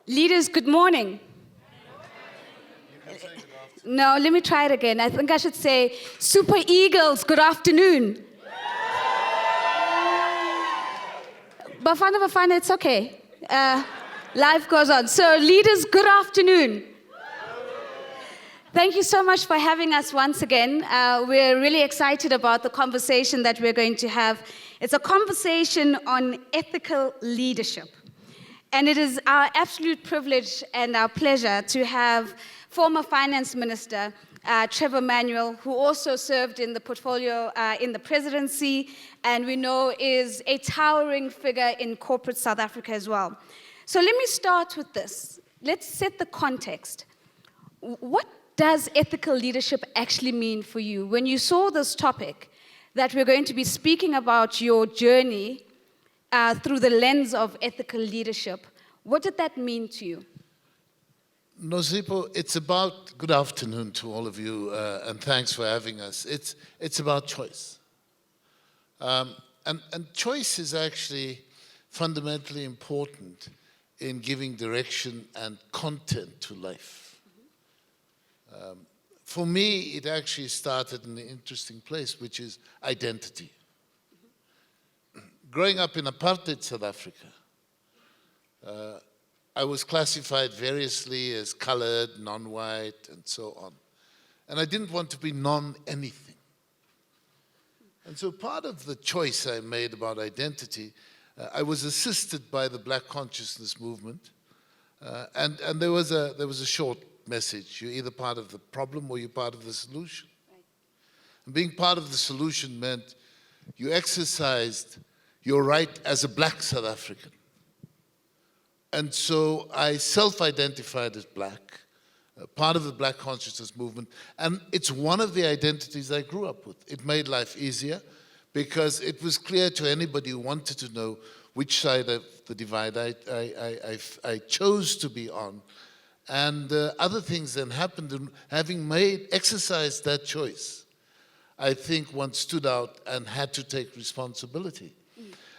Leaders, good morning. No, let me try it again. I think I should say, Super Eagles, good afternoon. Bafana, it's okay. Life goes on. So, leaders, good afternoon. Thank you so much for having us once again. We're really excited about the conversation that we're going to have. It's a conversation on ethical leadership. And it is our absolute privilege and our pleasure to have former Finance Minister Trevor Manuel, who also served in the portfolio in the presidency, and we know is a towering figure in corporate South Africa as well. So let me start with this. Let's set the context. What does ethical leadership actually mean for you? When you saw this topic, that we're going to be speaking about your journey through the lens of ethical leadership, what did that mean to you? Nozipho, it's about, good afternoon to all of you, and thanks for having us. It's about choice. And choice is actually fundamentally important in giving direction and content to life. For me, it actually started in an interesting place, which is identity. Growing up in apartheid South Africa, I was classified variously as colored, non-white, and so on. And I didn't want to be non-anything. And so part of the choice I made about identity, I was assisted by the Black Consciousness movement. And there was a short message. You're either part of the problem or you're part of the solution. Right. And being part of the solution meant you exercised your right as a Black South African. And so I self-identified as Black, part of the Black Consciousness movement, and it's one of the identities I grew up with. It made life easier because it was clear to anybody who wanted to know which side of the divide I chose to be on. And other things then happened, and having exercised that choice, I think one stood out and had to take responsibility.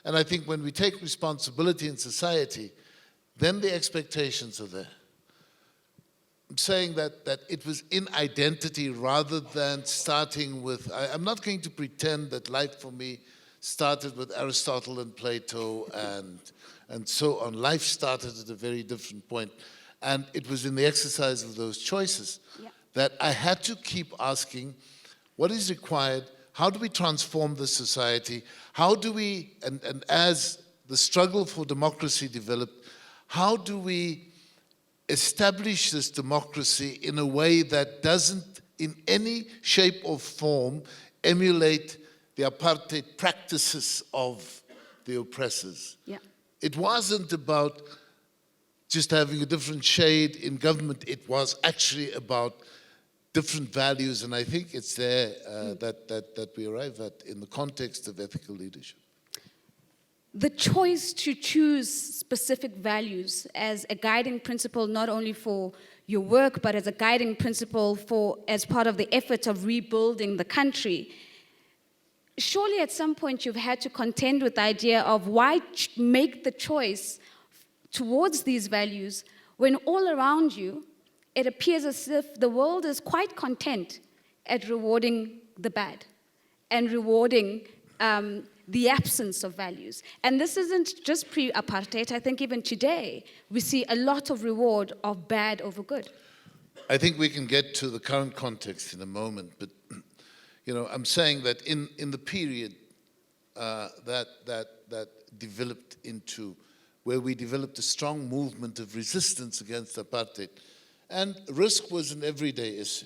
And I think when we take responsibility in society, then the expectations are there. I'm saying that it was in identity rather than starting with, I'm not going to pretend that life for me started with Aristotle and Plato and so on. Life started at a very different point. And it was in the exercise of those choices that I had to keep asking, what is required? How do we transform the society? How do we, and as the struggle for democracy developed, how do we establish this democracy in a way that doesn't in any shape or form emulate the apartheid practices of the oppressors? Yeah. It wasn't about just having a different shade in government. It was actually about different values, and I think it's there that we arrive at in the context of ethical leadership. The choice to choose specific values as a guiding principle, not only for your work, but as a guiding principle as part of the effort of rebuilding the country. Surely at some point you've had to contend with the idea of why make the choice towards these values when all around you it appears as if the world is quite content at rewarding the bad and rewarding the absence of values. And this isn't just pre-apartheid. I think even today, we see a lot of reward of bad over good. I think we can get to the current context in a moment, but I'm saying that in the period that developed into where we developed a strong movement of resistance against apartheid, and risk was an everyday issue.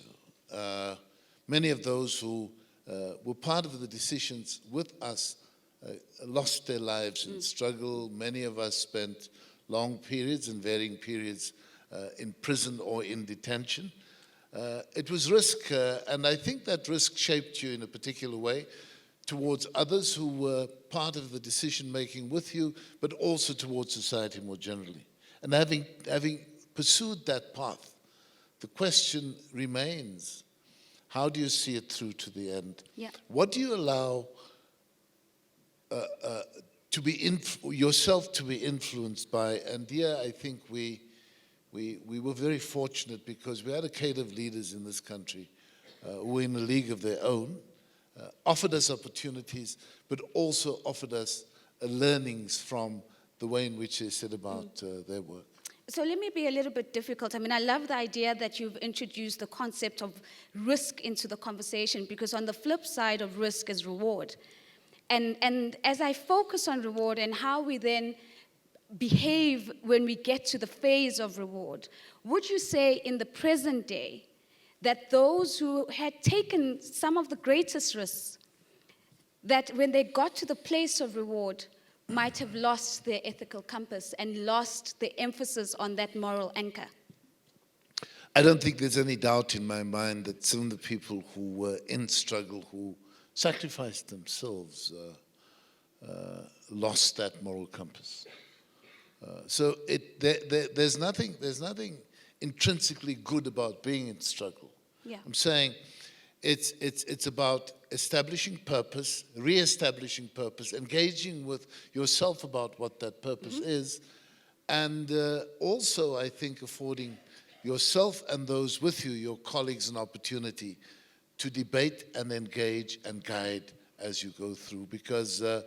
Many of those who were part of the decisions with us lost their lives in struggle. Many of us spent long periods and varying periods in prison or in detention. It was risk, and I think that risk shaped you in a particular way towards others who were part of the decision-making with you, but also towards society more generally. And having pursued that path, the question remains, how do you see it through to the end? Yeah. What do you allow yourself to be influenced by? And here I think we we were very fortunate because we had a cadre of leaders in this country who were in a league of their own, offered us opportunities, but also offered us learnings from the way in which they set about their work. So let me be a little bit difficult. I mean, I love the idea that you've introduced the concept of risk into the conversation, because on the flip side of risk is reward. And as I focus on reward and how we then behave when we get to the phase of reward, would you say in the present day that those who had taken some of the greatest risks, that when they got to the place of reward, might have lost their ethical compass and lost the emphasis on that moral anchor? I don't think there's any doubt in my mind that some of the people who were in struggle, who sacrificed themselves, lost that moral compass. So there's nothing intrinsically good about being in struggle. Yeah. I'm saying it's about establishing purpose, re-establishing purpose, engaging with yourself about what that purpose is, and also, I think, affording yourself and those with you, your colleagues, an opportunity to debate and engage and guide as you go through, because the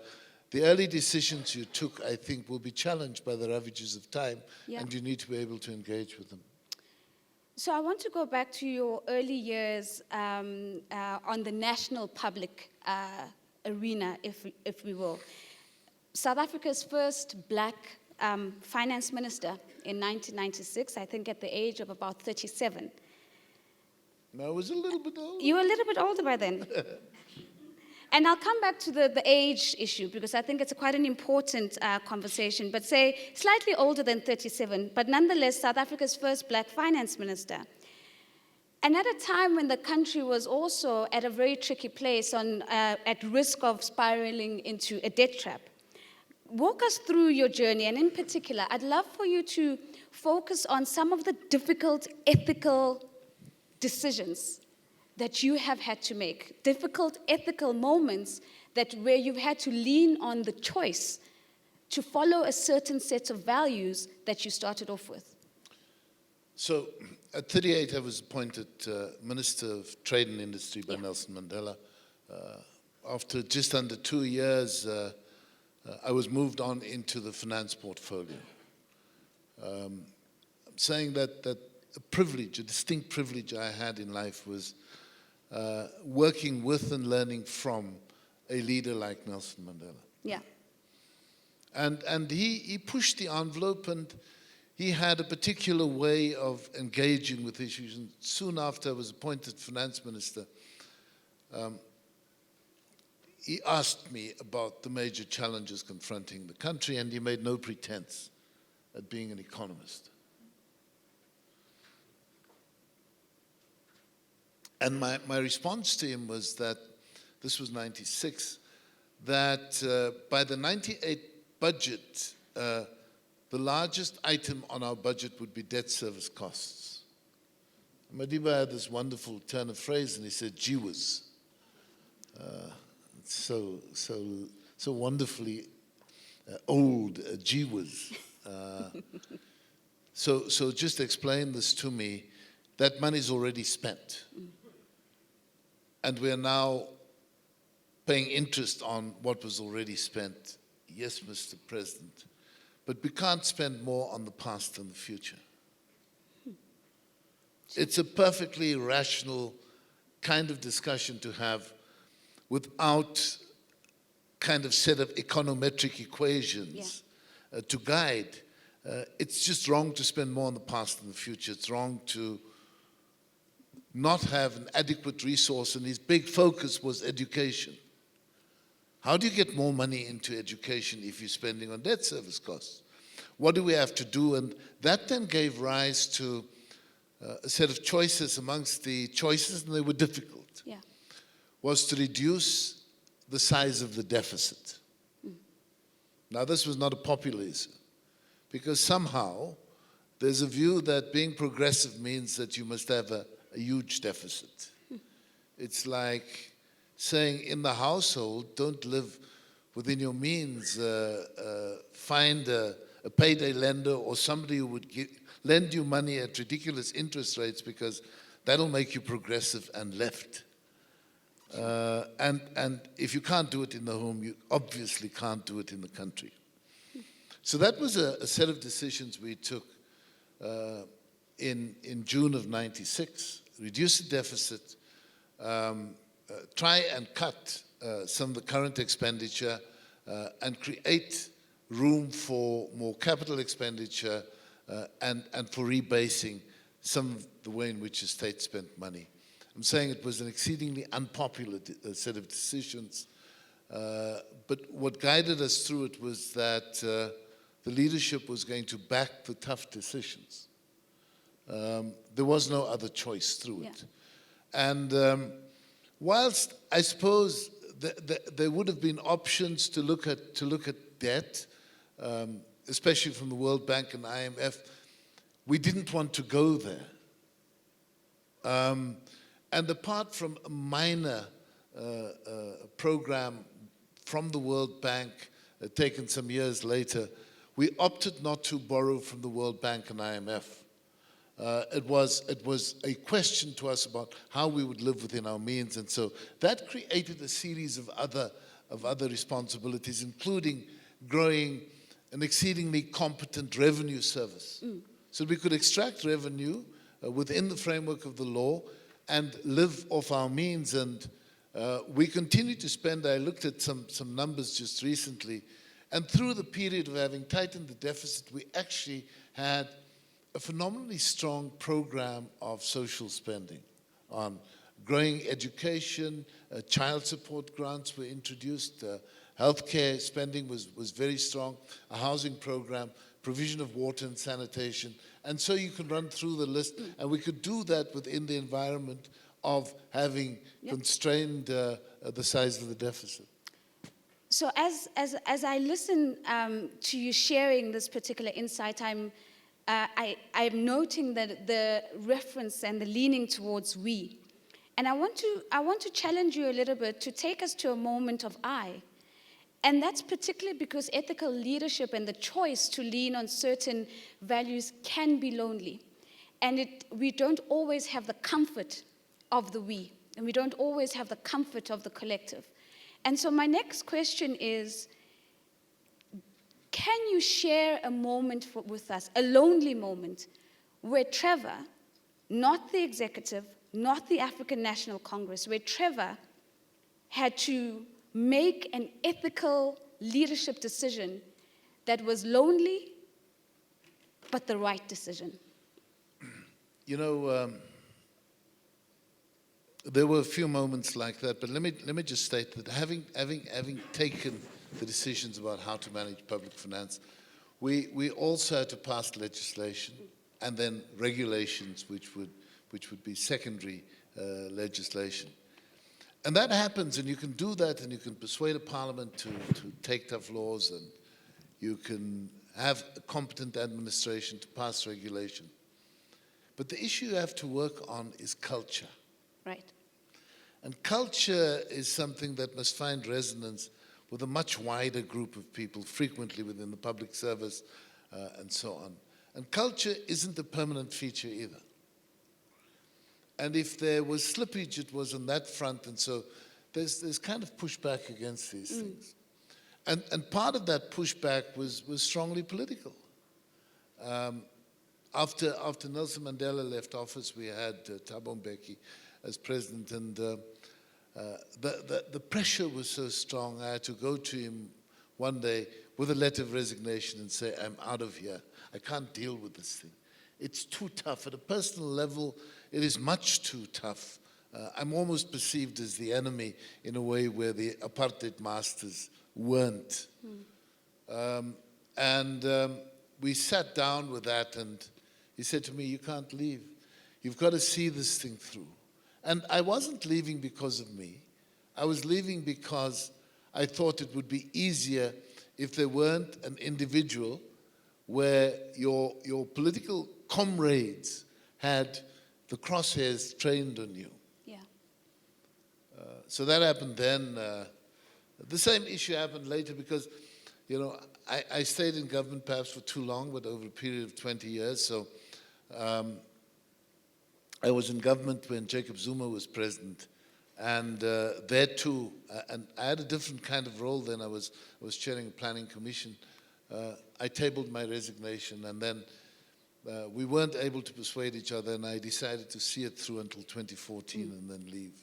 early decisions you took, I think, will be challenged by the ravages of time, and you need to be able to engage with them. So I want to go back to your early years on the national public arena, if we will. South Africa's first black finance minister in 1996, I think at the age of about 37. No, I was a little bit older. You were a little bit older by then. And I'll come back to the age issue, because I think it's quite an important conversation, but say slightly older than 37, but nonetheless South Africa's first black finance minister. And at a time when the country was also at a very tricky place, at risk of spiraling into a debt trap. Walk us through your journey, and in particular, I'd love for you to focus on some of the difficult ethical decisions that you have had to make, difficult ethical moments where you've had to lean on the choice to follow a certain set of values that you started off with. So at 38, I was appointed Minister of Trade and Industry by Nelson Mandela. After just under 2 years, I was moved on into the finance portfolio. I'm saying that a privilege, a distinct privilege I had in life was working with and learning from a leader like Nelson Mandela. Yeah. And he pushed the envelope, and he had a particular way of engaging with issues. And soon after I was appointed finance minister, he asked me about the major challenges confronting the country, and he made no pretense at being an economist. And my response to him was that, this was 96, that by the 98 budget, the largest item on our budget would be debt service costs. Madiba had this wonderful turn of phrase, and he said, "Gee whiz." So wonderfully old, gee whiz. So just explain this to me, that money's already spent. And we are now paying interest on what was already spent. Yes, Mr. President, but we can't spend more on the past than the future. It's a perfectly rational kind of discussion to have without kind of set of econometric equations to guide. It's just wrong to spend more on the past than the future. It's wrong to not have an adequate resource, and his big focus was education. How do you get more money into education if you're spending on debt service costs? What do we have to do? And that then gave rise to a set of choices. Amongst the choices, and they were difficult, was to reduce the size of the deficit. Now, this was not a popular issue, because somehow there's a view that being progressive means that you must have a huge deficit. It's like saying in the household, don't live within your means, find a a payday lender or somebody who would lend you money at ridiculous interest rates because that'll make you progressive and left. And if you can't do it in the home, you obviously can't do it in the country. So that was a set of decisions we took in June of '96. Reduce the deficit, try and cut some of the current expenditure, and create room for more capital expenditure and for rebasing some of the way in which the state spent money. I'm saying it was an exceedingly unpopular set of decisions, but what guided us through it was that the leadership was going to back the tough decisions. There was no other choice through it. And whilst I suppose there would have been options to look at debt, especially from the World Bank and IMF, we didn't want to go there. And apart from a minor program from the World Bank taken some years later, we opted not to borrow from the World Bank and IMF. It was a question to us about how we would live within our means, and so that created a series of other responsibilities, including growing an exceedingly competent revenue service. So we could extract revenue within the framework of the law and live off our means, and we continue to spend. I looked at some numbers just recently, and through the period of having tightened the deficit, we actually had a phenomenally strong program of social spending on growing education, child support grants were introduced, healthcare spending was very strong, a housing program, provision of water and sanitation, and so you can run through the list, and we could do that within the environment of having constrained the size of the deficit. So as I listen to you sharing this particular insight, I'm noting that the reference and the leaning towards we. And I want to challenge you a little bit to take us to a moment of I. And that's particularly because ethical leadership and the choice to lean on certain values can be lonely. And we don't always have the comfort of the we, and we don't always have the comfort of the collective. And so my next question is, can you share a moment with us, a lonely moment, where Trevor, not the executive, not the African National Congress, where Trevor had to make an ethical leadership decision that was lonely, but the right decision? You know, there were a few moments like that, but let me just state that having taken the decisions about how to manage public finance, we also had to pass legislation and then regulations, which would be secondary legislation. And that happens, and you can do that, and you can persuade a parliament to take tough laws, and you can have a competent administration to pass regulation. But the issue you have to work on is culture. Right. And culture is something that must find resonance with a much wider group of people, frequently within the public service, and so on. And culture isn't a permanent feature either. And if there was slippage, it was on that front, and so there's kind of pushback against these things. And part of that pushback was strongly political. After Nelson Mandela left office, we had Thabo Mbeki as president, and the pressure was so strong. I had to go to him one day with a letter of resignation and say, I'm out of here. I can't deal with this thing. It's too tough. At a personal level, it is much too tough. I'm almost perceived as the enemy in a way where the apartheid masters weren't. We sat down with that, and he said to me, you can't leave. You've got to see this thing through. And I wasn't leaving because of me. I was leaving because I thought it would be easier if there weren't an individual where your political comrades had the crosshairs trained on you. Yeah. So that happened then. The same issue happened later because, I stayed in government perhaps for too long, but over a period of 20 years. So I was in government when Jacob Zuma was president. And there too, and I had a different kind of role then. I was chairing a planning commission. I tabled my resignation, and then we weren't able to persuade each other, and I decided to see it through until 2014 and then leave.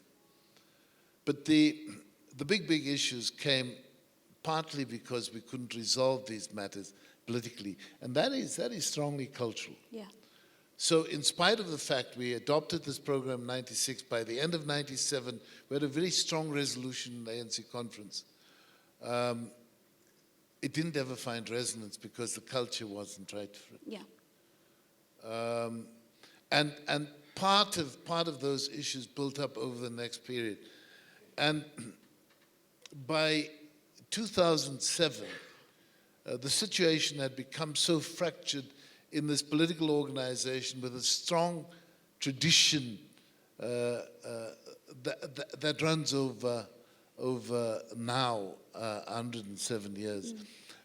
But the big issues came partly because we couldn't resolve these matters politically, and that is strongly cultural. Yeah. So in spite of the fact we adopted this program in 96, by the end of 97, we had a very strong resolution in the ANC conference. It didn't ever find resonance because the culture wasn't right for it. Yeah. And part of those issues built up over the next period. And by 2007, the situation had become so fractured in this political organization with a strong tradition that runs over now 107 years.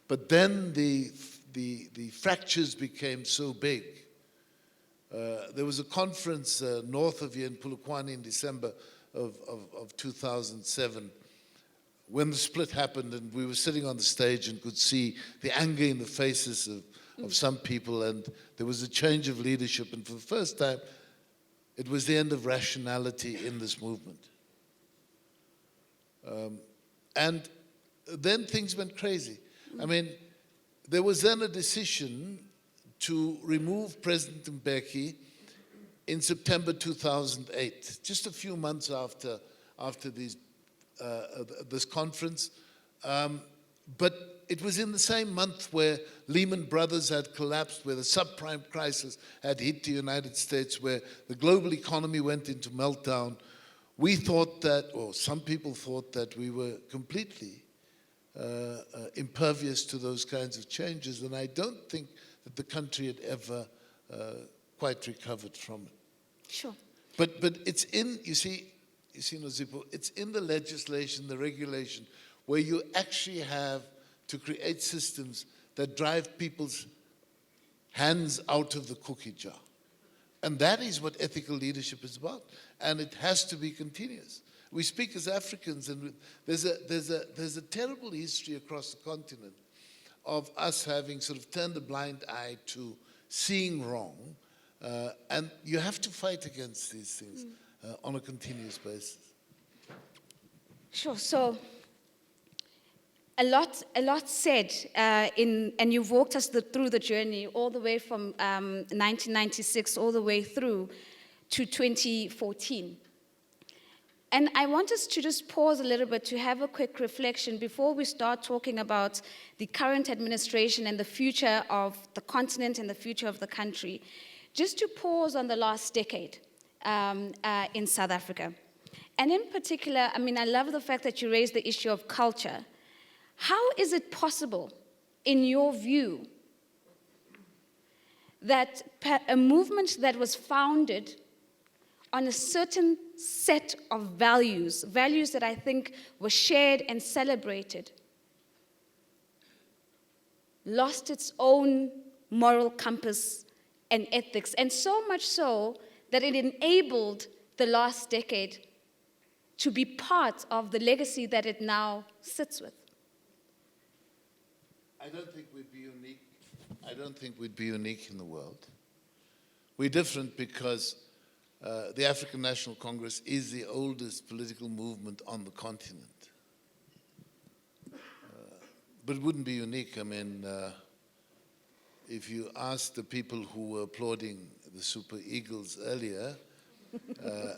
But then the fractures became so big. There was a conference north of here in Polokwane in December of 2007 when the split happened, and we were sitting on the stage and could see the anger in the faces of some people, and there was a change of leadership, and for the first time, it was the end of rationality in this movement. And then things went crazy. I mean, there was then a decision to remove President Mbeki in September 2008, just a few months after this conference. But it was in the same month where Lehman Brothers had collapsed, where the subprime crisis had hit the United States, where the global economy went into meltdown. We thought that, or some people thought that we were completely impervious to those kinds of changes, and I don't think that the country had ever quite recovered from it. Sure. But it's in, you see, Nozipho, it's in the legislation, the regulation, where you actually have to create systems that drive people's hands out of the cookie jar. And that is what ethical leadership is about. And it has to be continuous. We speak as Africans, and there's a terrible history across the continent of us having sort of turned a blind eye to seeing wrong. And you have to fight against these things on a continuous basis. Sure. So a lot said, and you've walked us through the journey all the way from 1996 all the way through to 2014. And I want us to just pause a little bit to have a quick reflection before we start talking about the current administration and the future of the continent and the future of the country. Just to pause on the last decade in South Africa. And in particular, I mean, I love the fact that you raised the issue of culture. How is it possible, in your view, that a movement that was founded on a certain set of values that I think were shared and celebrated, lost its own moral compass and ethics, and so much so that it enabled the last decade to be part of the legacy that it now sits with? I don't think we'd be unique. I don't think we'd be unique in the world. We're different because the African National Congress is the oldest political movement on the continent. But it wouldn't be unique. I mean, if you ask the people who were applauding the Super Eagles earlier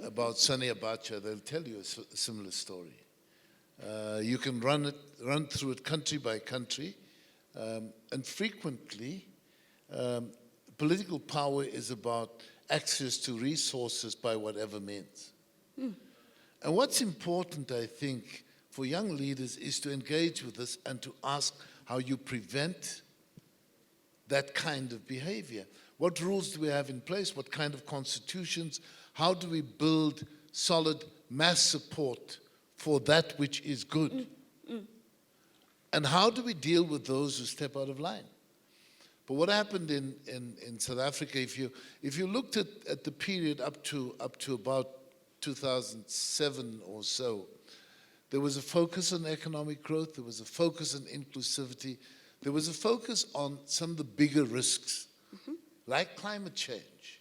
about Sani Abacha, they'll tell you a similar story. You can run through it country by country, and frequently political power is about access to resources by whatever means. And what's important, I think, for young leaders is to engage with this and to ask how you prevent that kind of behavior. What rules do we have in place? What kind of constitutions? How do we build solid mass support for that which is good? And how do we deal with those who step out of line? But what happened in South Africa, if you looked at the period up to about 2007 or so, there was a focus on economic growth, there was a focus on inclusivity, there was a focus on some of the bigger risks, like climate change.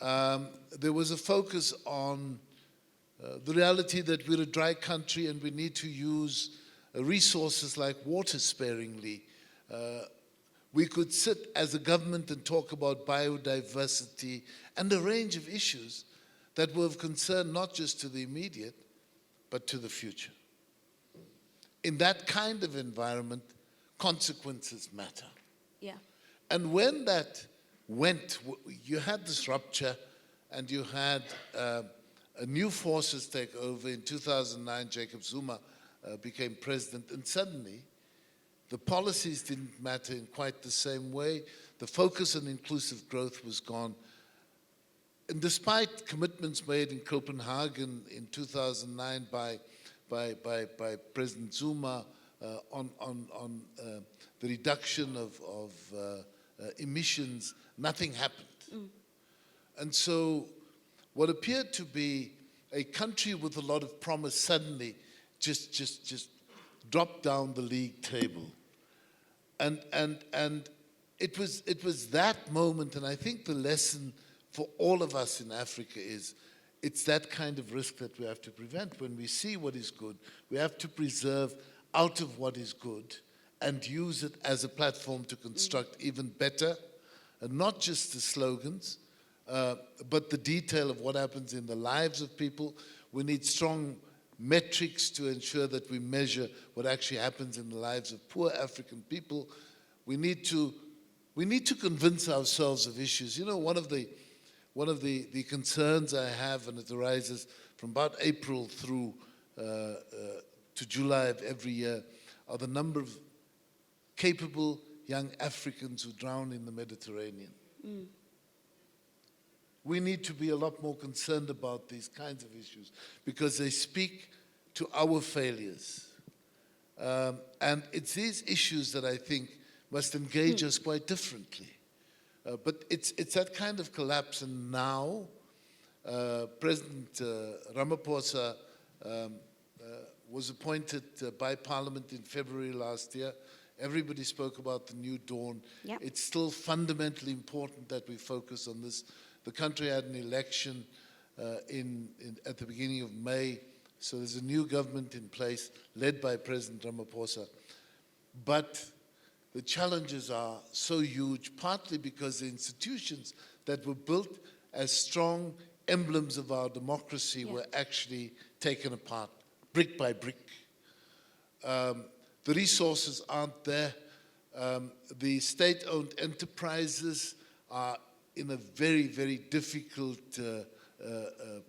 There was a focus on the reality that we're a dry country and we need to use resources like water sparingly. We could sit as a government and talk about biodiversity and a range of issues that were of concern not just to the immediate, but to the future. In that kind of environment, consequences matter. Yeah. And when that went, you had this rupture and you had new forces take over. In 2009, Jacob Zuma became president, and suddenly the policies didn't matter in quite the same way. The focus on inclusive growth was gone. And despite commitments made in Copenhagen in 2009 by President Zuma on the reduction of emissions, nothing happened. And so what appeared to be a country with a lot of promise suddenly just dropped down the league table. And it was that moment, and I think the lesson for all of us in Africa is it's that kind of risk that we have to prevent. When we see what is good, we have to preserve out of what is good and use it as a platform to construct even better, and not just the slogans, but the detail of what happens in the lives of people. We need strong metrics to ensure that we measure what actually happens in the lives of poor African people. We need to convince ourselves of issues. You know, one of the concerns I have, and it arises from about April through to July of every year, are the number of capable young Africans who drown in the Mediterranean. We need to be a lot more concerned about these kinds of issues because they speak to our failures. And it's these issues that I think must engage us quite differently. But it's that kind of collapse, and now President Ramaphosa was appointed by Parliament in February last year. Everybody spoke about the new dawn. Yep. It's still fundamentally important that we focus on this. The country had an election at the beginning of May, so there's a new government in place led by President Ramaphosa. But the challenges are so huge, partly because the institutions that were built as strong emblems of our democracy were actually taken apart, brick by brick. The resources aren't there. The state-owned enterprises are in a very, very difficult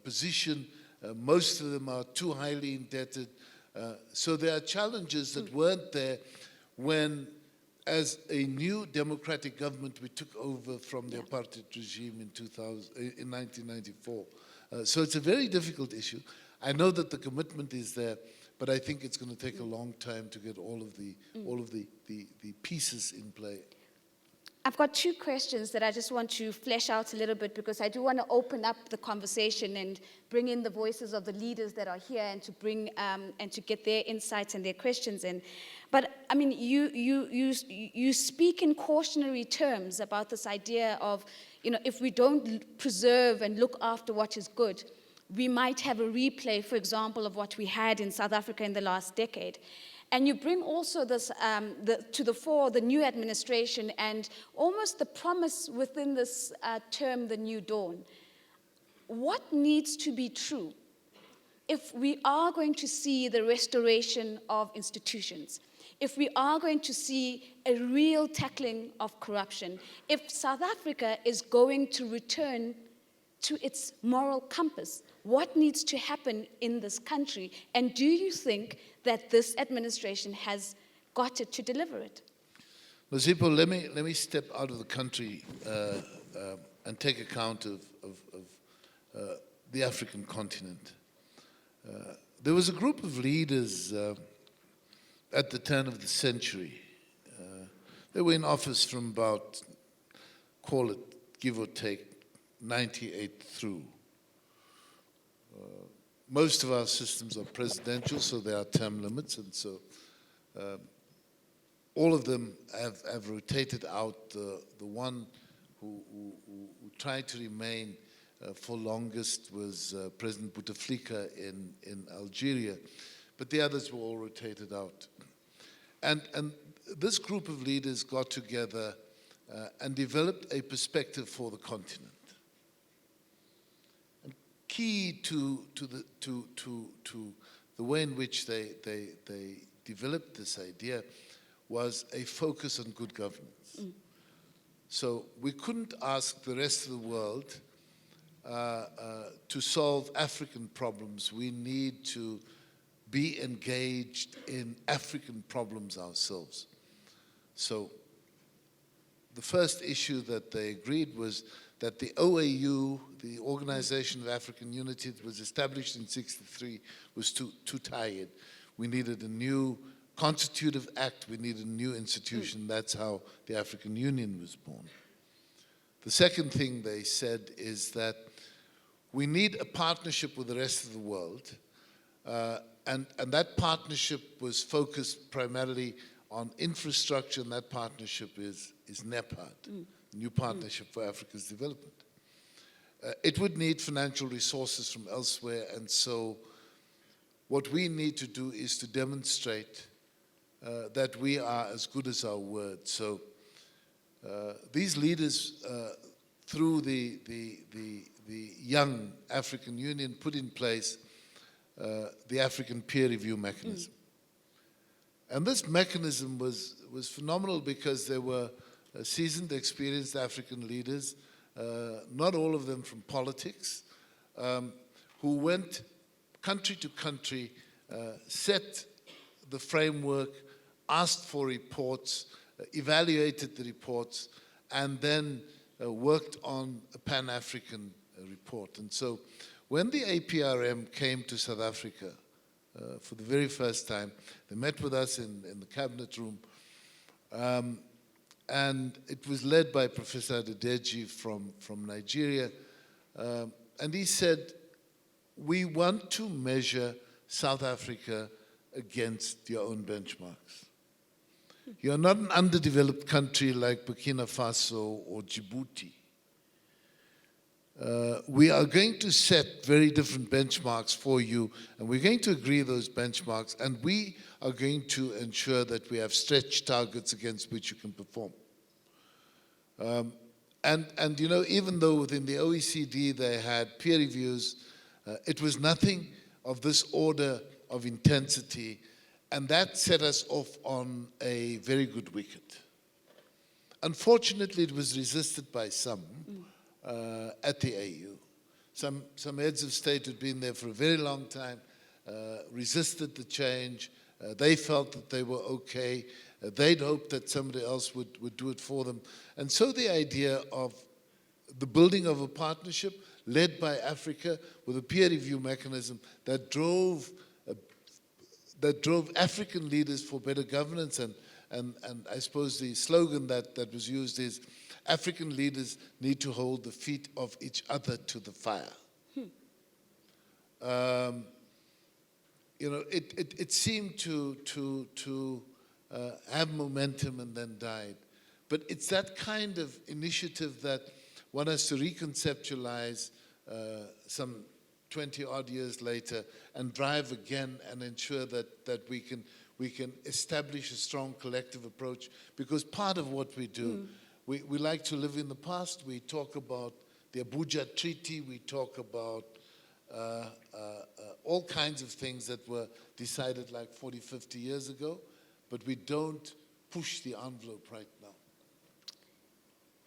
position. Most of them are too highly indebted. So there are challenges that weren't there when, as a new democratic government, we took over from the apartheid regime in 1994. So it's a very difficult issue. I know that the commitment is there, but I think it's going to take a long time to get all of the pieces in play. I've got two questions that I just want to flesh out a little bit, because I do want to open up the conversation and bring in the voices of the leaders that are here, and to bring and to get their insights and their questions in. But I mean, you speak in cautionary terms about this idea of, you know, if we don't preserve and look after what is good, we might have a replay, for example, of what we had in South Africa in the last decade. And you bring also this to the fore, the new administration, and almost the promise within this term, the new dawn. What needs to be true if we are going to see the restoration of institutions, if we are going to see a real tackling of corruption, if South Africa is going to return to its moral compass? What needs to happen in this country? And do you think that this administration has got it to deliver it? Nozipho, let me step out of the country and take account of the African continent. There was a group of leaders at the turn of the century. They were in office from about, call it, give or take, 98 through. Most of our systems are presidential, so there are term limits, and so all of them have rotated out. The one who tried to remain for longest was President Bouteflika in Algeria, but the others were all rotated out. And this group of leaders got together and developed a perspective for the continent. And key to the way in which they developed this idea was a focus on good governance. So we couldn't ask the rest of the world to solve African problems. We need to be engaged in African problems ourselves. So the first issue that they agreed was that the OAU, the Organization of African Unity, that was established in '63, was too tired. We needed a new constitutive act. We needed a new institution. That's how the African Union was born. The second thing they said is that we need a partnership with the rest of the world, and that partnership was focused primarily on infrastructure, and that partnership is NEPAD, New Partnership for Africa's Development. It would need financial resources from elsewhere, and so what we need to do is to demonstrate that we are as good as our word. So these leaders, through the Young African Union, put in place the African peer review mechanism. And this mechanism was phenomenal because there were seasoned, experienced African leaders, not all of them from politics, who went country to country, set the framework, asked for reports, evaluated the reports, and then worked on a Pan-African report. And so when the APRM came to South Africa for the very first time, they met with us in the cabinet room, and it was led by Professor Adedeji from Nigeria. And he said, we want to measure South Africa against your own benchmarks. You're not an underdeveloped country like Burkina Faso or Djibouti. We are going to set very different benchmarks for you, and we're going to agree those benchmarks, and we are going to ensure that we have stretch targets against which you can perform. And you know, even though within the OECD they had peer reviews, it was nothing of this order of intensity, and that set us off on a very good wicket. Unfortunately, it was resisted by some at the AU. Some heads of state who'd been there for a very long time resisted the change. They felt that they were okay. They'd hoped that somebody else would do it for them. And so the idea of the building of a partnership led by Africa with a peer review mechanism that drove African leaders for better governance, and I suppose the slogan that was used is, African leaders need to hold the feet of each other to the fire. You know, it seemed to have momentum and then died. But it's that kind of initiative that one has to reconceptualize some 20-odd years later and drive again and ensure that we can establish a strong collective approach. Because part of what we do, we like to live in the past. We talk about the Abuja Treaty. We talk about all kinds of things that were decided like 40, 50 years ago, but we don't push the envelope right now.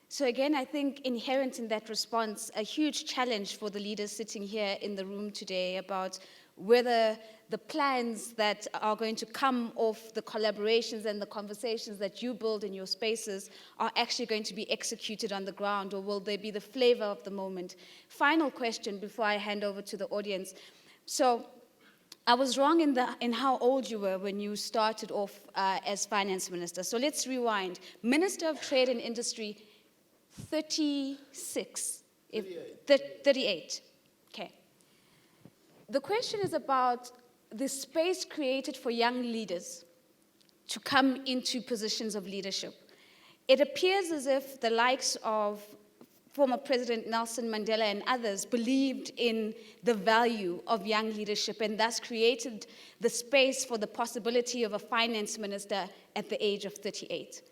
So again, I think inherent in that response, a huge challenge for the leaders sitting here in the room today about whether the plans that are going to come off the collaborations and the conversations that you build in your spaces are actually going to be executed on the ground, or will they be the flavor of the moment? Final question before I hand over to the audience. So I was wrong in how old you were when you started off as finance minister. So let's rewind. Minister of Trade and Industry, 36. 38. Okay. The question is about the space created for young leaders to come into positions of leadership. It appears as if the likes of former President Nelson Mandela and others believed in the value of young leadership and thus created the space for the possibility of a finance minister at the age of 38.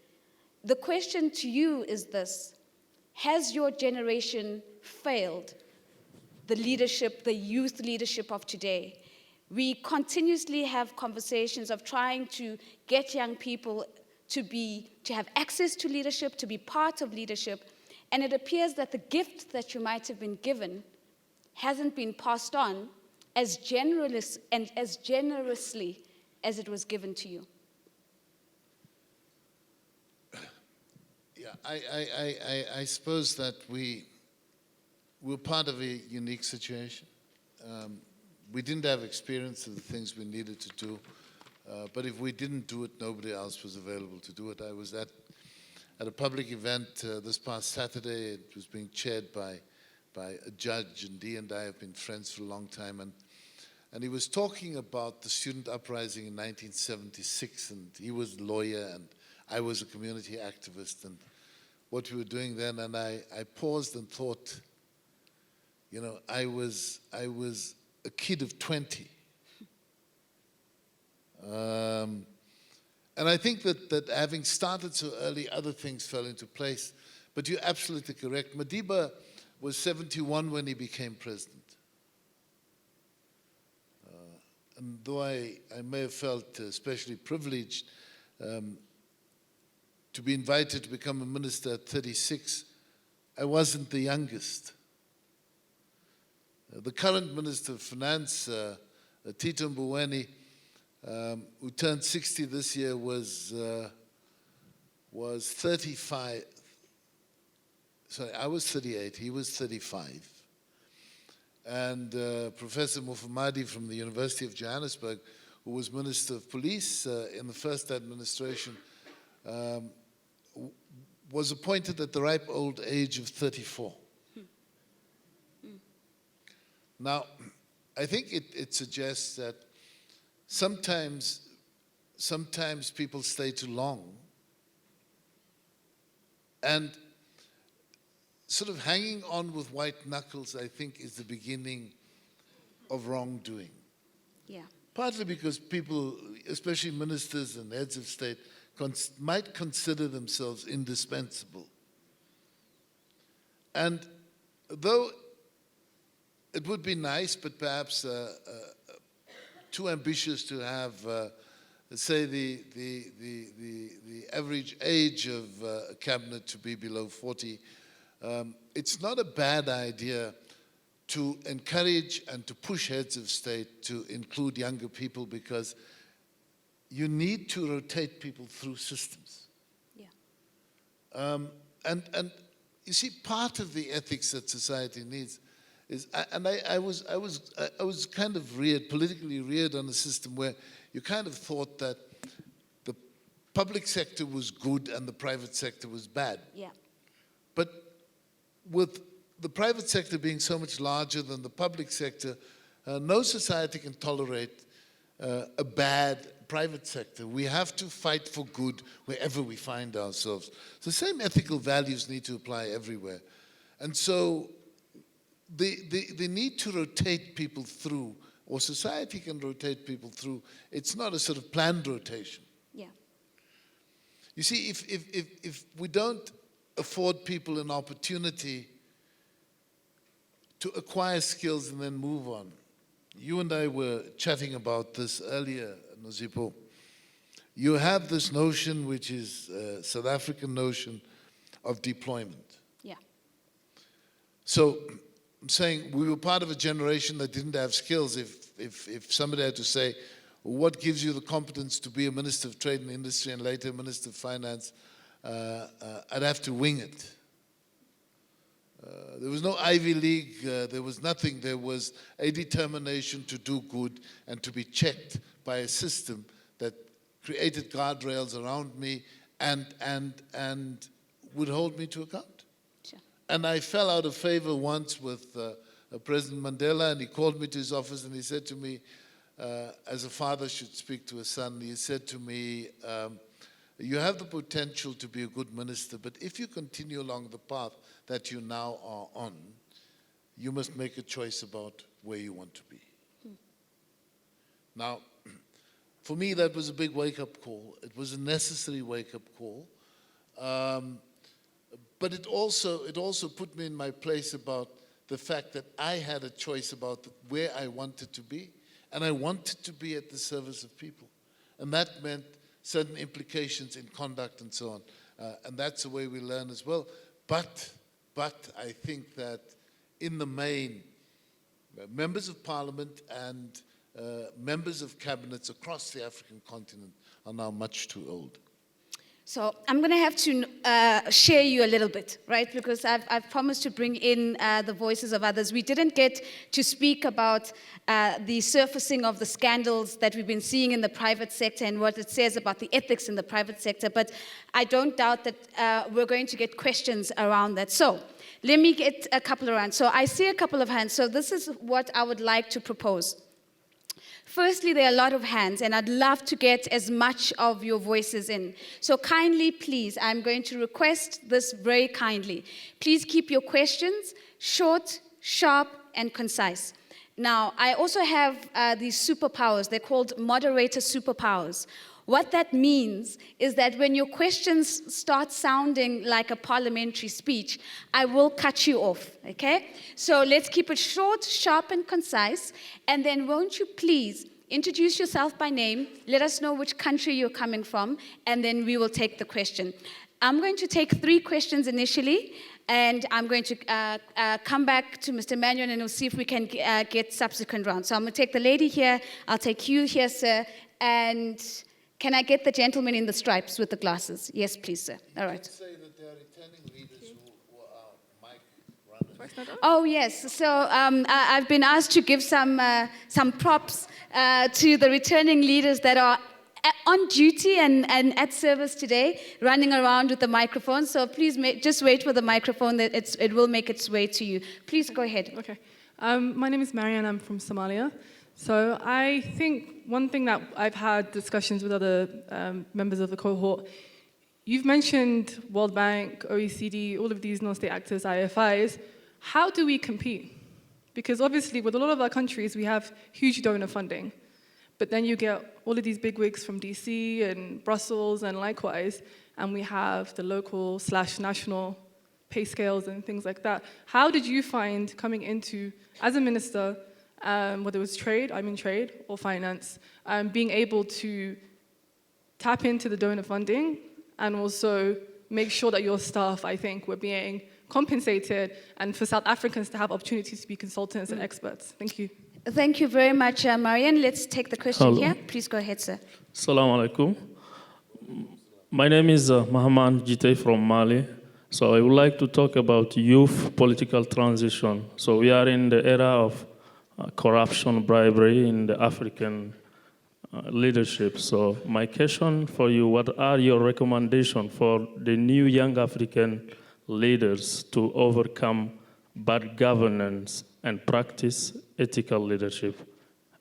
The question to you is this: has your generation failed the leadership, the youth leadership of today? We continuously have conversations of trying to get young people to have access to leadership, to be part of leadership, and it appears that the gift that you might have been given hasn't been passed on as generous and as generously as it was given to you. Yeah, I suppose that we're part of a unique situation. We didn't have experience of the things we needed to do, but if we didn't do it, nobody else was available to do it. I was at a public event this past Saturday. It was being chaired by a judge, and he and I have been friends for a long time, and he was talking about the student uprising in 1976, and he was a lawyer, and I was a community activist, and what we were doing then, and I paused and thought, you know, I was a kid of 20. And I think that having started so early, other things fell into place. But you're absolutely correct. Madiba was 71 when he became president. And though I may have felt especially privileged to be invited to become a minister at 36, I wasn't the youngest. The current Minister of Finance, Tito Mboweni, who turned 60 this year, was 35. Sorry, I was 38, he was 35. And Professor Mufamadi from the University of Johannesburg, who was Minister of Police in the first administration, was appointed at the ripe old age of 34. Now, I think it suggests that sometimes people stay too long, and sort of hanging on with white knuckles, I think, is the beginning of wrongdoing. Yeah. Partly because people, especially ministers and heads of state, might consider themselves indispensable. And though it would be nice, but perhaps too ambitious to have, say, the average age of a cabinet to be below 40, it's not a bad idea to encourage and to push heads of state to include younger people, because you need to rotate people through systems. Yeah. And you see, part of the ethics that society needs is, and I was kind of politically reared on a system where you kind of thought that the public sector was good and the private sector was bad. Yeah. But with the private sector being so much larger than the public sector, no society can tolerate a bad private sector. We have to fight for good wherever we find ourselves. The same ethical values need to apply everywhere. And so the need to rotate people through, or society can rotate people through, it's not a sort of planned rotation. Yeah. You see, if we don't afford people an opportunity to acquire skills and then move on. You and I were chatting about this earlier, Nozipho. You have this notion, which is a South African notion, of deployment. Yeah. So I'm saying we were part of a generation that didn't have skills. If somebody had to say, what gives you the competence to be a Minister of Trade and Industry and later Minister of Finance, I'd have to wing it. There was no Ivy League, there was nothing. There was a determination to do good and to be checked by a system that created guardrails around me and would hold me to account. Sure. And I fell out of favor once with President Mandela, and he called me to his office and he said to me, as a father should speak to a son, he said to me, you have the potential to be a good minister, but if you continue along the path that you now are on, you must make a choice about where you want to be. Now, for me, that was a big wake-up call. It was a necessary wake-up call. But it also put me in my place about the fact that I had a choice about where I wanted to be, and I wanted to be at the service of people. And that meant certain implications in conduct and so on. And that's the way we learn as well. But I think that in the main, members of parliament and members of cabinets across the African continent are now much too old. So I'm going to have to share you a little bit, right? Because I've promised to bring in the voices of others. We didn't get to speak about the surfacing of the scandals that we've been seeing in the private sector and what it says about the ethics in the private sector. But I don't doubt that we're going to get questions around that. So let me get a couple around. So I see a couple of hands. So this is what I would like to propose. Firstly, there are a lot of hands, and I'd love to get as much of your voices in. So kindly, please, I'm going to request this very kindly. Please keep your questions short, sharp, and concise. Now, I also have these superpowers. They're called moderator superpowers. What that means is that when your questions start sounding like a parliamentary speech, I will cut you off, okay? So let's keep it short, sharp, and concise. And then won't you please introduce yourself by name, let us know which country you're coming from, and then we will take the question. I'm going to take 3 questions initially, and I'm going to come back to Mr. Manuel, and we'll see if we can get subsequent rounds. So I'm going to take the lady here, I'll take you here, sir, and can I get the gentleman in the stripes with the glasses? Yes, please, sir. All right. Say that there are returning leaders who are mic runners. Oh, yes. So I've been asked to give some props to the returning leaders that are on duty and at service today, running around with the microphone. So please just wait for the microphone. It will make its way to you. Please go ahead. Okay. My name is Marianne. I'm from Somalia. So I think one thing that I've had discussions with other members of the cohort, you've mentioned World Bank, OECD, all of these non-state actors, IFIs. How do we compete? Because obviously with a lot of our countries, we have huge donor funding. But then you get all of these bigwigs from DC and Brussels and likewise, and we have the local/national pay scales and things like that. How did you find coming into, as a minister, whether it was trade, I'm in trade, or finance, being able to tap into the donor funding and also make sure that your staff, I think, were being compensated, and for South Africans to have opportunities to be consultants and experts? Thank you. Thank you very much, Marianne. Let's take the question Hello. here. Please go ahead, sir. Assalamu alaikum. My name is Mahaman Jite from Mali. So I would like to talk about youth political transition. So we are in the era of corruption, bribery in the African leadership. So my question for you, what are your recommendations for the new young African leaders to overcome bad governance and practice ethical leadership?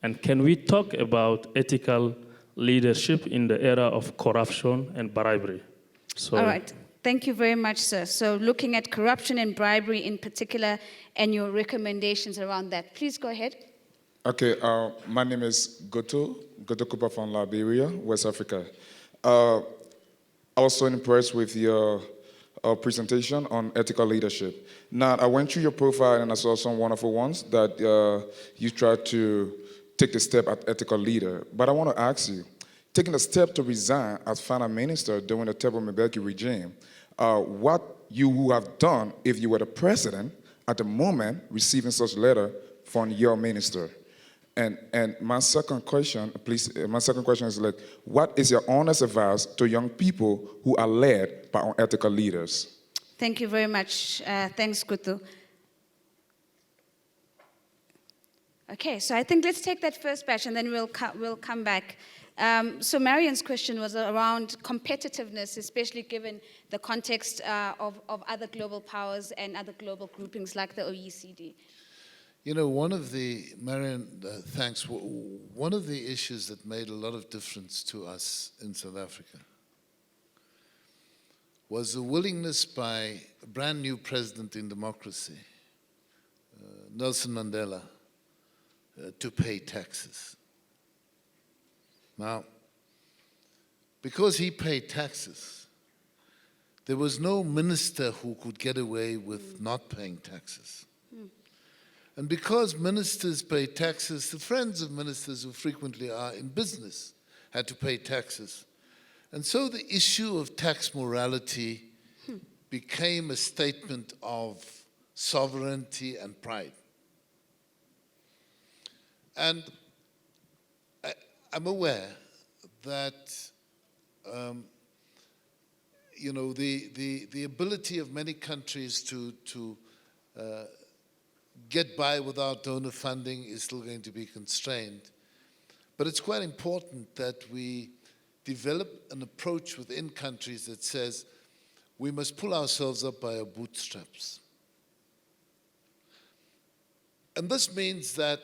And can we talk about ethical leadership in the era of corruption and bribery? So, all right. Thank you very much, sir. So looking at corruption and bribery in particular and your recommendations around that. Please go ahead. Okay, my name is Goto Cooper from Liberia, West Africa. I was so impressed with your presentation on ethical leadership. Now, I went through your profile and I saw some wonderful ones that you tried to take the step as ethical leader. But I want to ask you, taking a step to resign as finance minister during the Thabo Mbeki regime, what you would have done if you were the president at the moment receiving such letter from your minister? And my second question, please, my second question is like, what is your honest advice to young people who are led by unethical leaders? Thank you very much. Thanks, Kutu. Okay, so I think let's take that first batch and then we'll come back. So Marion's question was around competitiveness, especially given the context of other global powers and other global groupings like the OECD. You know, Marion, thanks. One of the issues that made a lot of difference to us in South Africa was the willingness by a brand new president in democracy, Nelson Mandela, to pay taxes. Now, because he paid taxes, there was no minister who could get away with not paying taxes. And because ministers pay taxes, the friends of ministers who frequently are in business had to pay taxes. And so the issue of tax morality became a statement of sovereignty and pride. And I'm aware that you know, the ability of many countries to get by without donor funding is still going to be constrained. But it's quite important that we develop an approach within countries that says we must pull ourselves up by our bootstraps. And this means that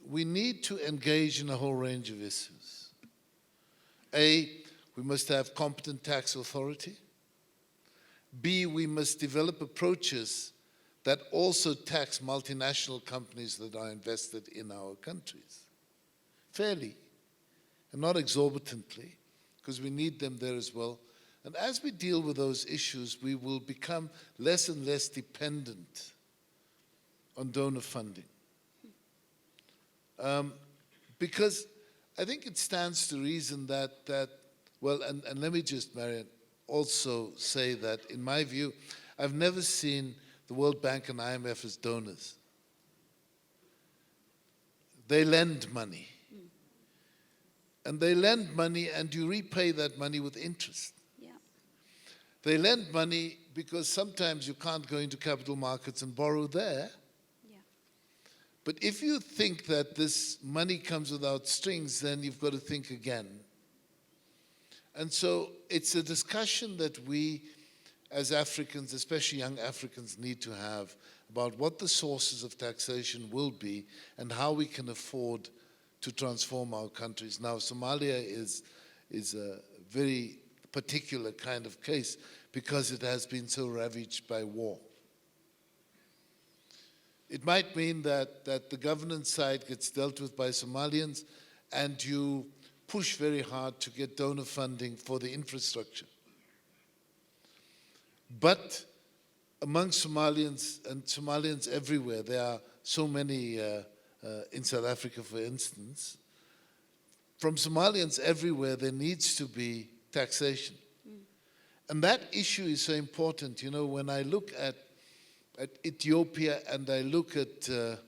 we need to engage in a whole range of issues. A, we must have competent tax authority. B, we must develop approaches that also tax multinational companies that are invested in our countries fairly and not exorbitantly, because we need them there as well. And as we deal with those issues, we will become less and less dependent on donor funding. Because I think it stands to reason that well, and let me just, Marion, also say that in my view, I've never seen the World Bank and IMF as donors. They lend money. And they lend money and you repay that money with interest. Yeah. They lend money because sometimes you can't go into capital markets and borrow there. But if you think that this money comes without strings, then you've got to think again. And so it's a discussion that we, as Africans, especially young Africans, need to have about what the sources of taxation will be and how we can afford to transform our countries. Now, Somalia is a very particular kind of case because it has been so ravaged by war. It might mean that the governance side gets dealt with by Somalians and you push very hard to get donor funding for the infrastructure. But among Somalians and Somalians everywhere, there are so many, in South Africa for instance, from Somalians everywhere there needs to be taxation. And that issue is so important. You know, when I look at Ethiopia and I look at the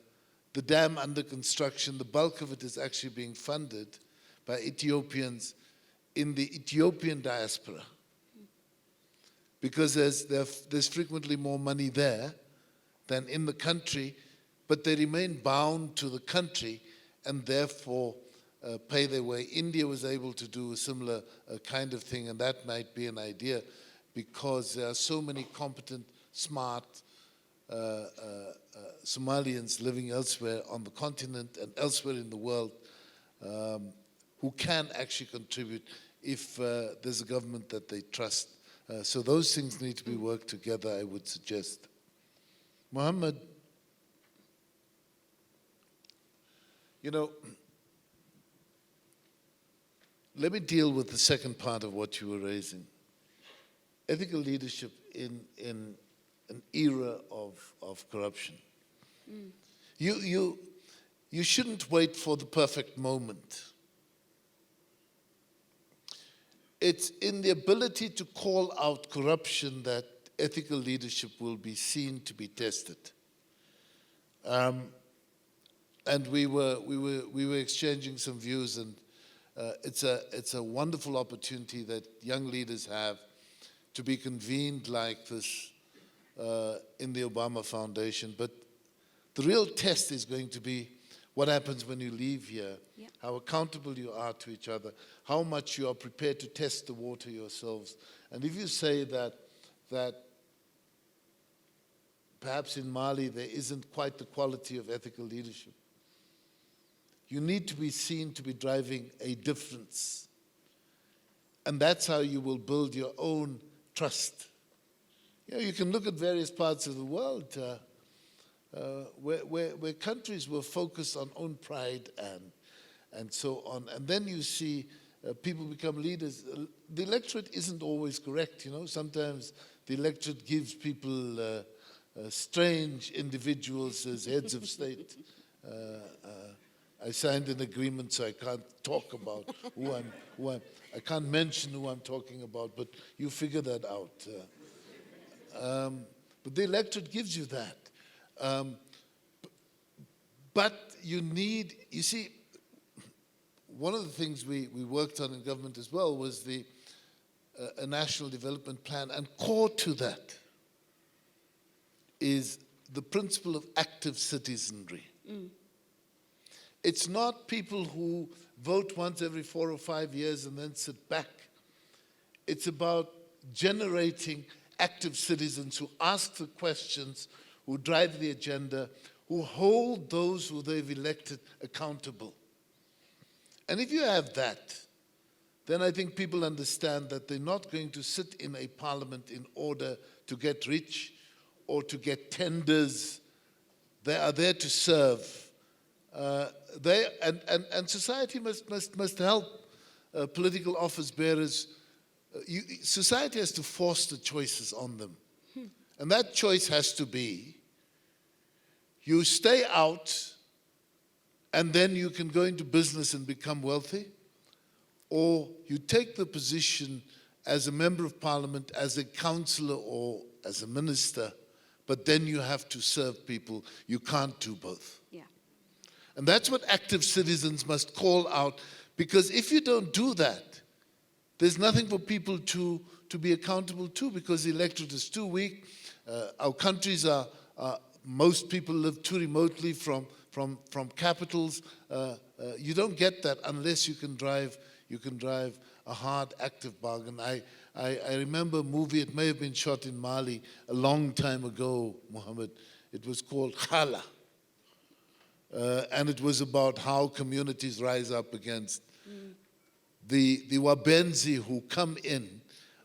dam under construction, the bulk of it is actually being funded by Ethiopians in the Ethiopian diaspora. Because there's frequently more money there than in the country, but they remain bound to the country and therefore pay their way. India was able to do a similar kind of thing, and that might be an idea because there are so many competent, smart Somalians living elsewhere on the continent and elsewhere in the world who can actually contribute if there's a government that they trust. So those things need to be worked together, I would suggest. Mohammed, you know, let me deal with the second part of what you were raising. Ethical leadership in an era of corruption. You shouldn't wait for the perfect moment. It's in the ability to call out corruption that ethical leadership will be seen to be tested. And we were exchanging some views, and it's a wonderful opportunity that young leaders have to be convened like this in the Obama Foundation. But the real test is going to be what happens when you leave here, Yeah. how accountable you are to each other, how much you are prepared to test the water yourselves. And if you say that perhaps in Mali there isn't quite the quality of ethical leadership, you need to be seen to be driving a difference. And that's how you will build your own trust. You know, you can look at various parts of the world where countries were focused on own pride and so on. And then you see people become leaders. The electorate isn't always correct, you know. Sometimes the electorate gives people strange individuals as heads of state. I signed an agreement, so I can't talk about I can't mention who I'm talking about, but you figure that out. But the electorate gives you that. But you see, one of the things we worked on in government as well was a national development plan, and core to that is the principle of active citizenry. It's not people who vote once every 4 or 5 years and then sit back. It's about generating active citizens who ask the questions, who drive the agenda, who hold those who they've elected accountable. And if you have that, then I think people understand that they're not going to sit in a parliament in order to get rich or to get tenders. They are there to serve. And society must help political office bearers. Society has to force the choices on them. And that choice has to be, you stay out and then you can go into business and become wealthy, or you take the position as a member of parliament, as a councillor or as a minister, but then you have to serve people. You can't do both. Yeah. And that's what active citizens must call out, because if you don't do that, there's nothing for people to be accountable to, because the electorate is too weak. Our countries are most people live too remotely from capitals. You don't get that unless you can drive a hard, active bargain. I remember a movie, it may have been shot in Mali a long time ago, Mohammed. It was called Khala. And it was about how communities rise up against the Wabenzi who come in